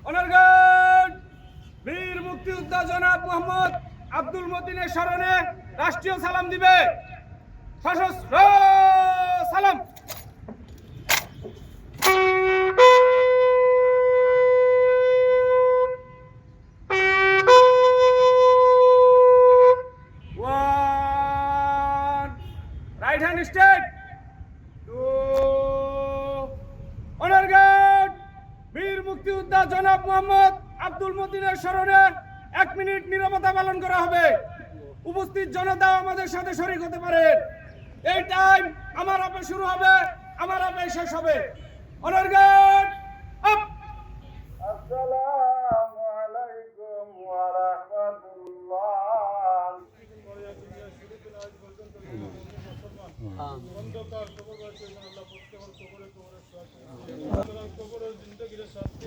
অনারগান বীর মুক্তিযোদ্ধা জনাব মোহাম্মদ আব্দুল মতিনের স্মরণে রাষ্ট্রীয় সালাম দিবে। সশস্ত্র সালাম। Right hand straight. অনারগান বীর মুক্তিযোদ্ধা জনাব মোহাম্মদ আব্দুল মতিনের স্মরণে 1 মিনিট নীরবতা পালন করা হবে। উপস্থিত জনতা আমাদের সাথে শরীক হতে পারেন। এই টাইম আমার আপে শুরু হবে, আমার আপে শেষ হবে। অনারগান আপ। আসসালামু আলাইকুম ওয়া রাহমাতুল্লাহ। অন্ধকার কবর বাঁচিয়ে আল্লাহ প্রত্যেকের কবরে কবরে শান্তি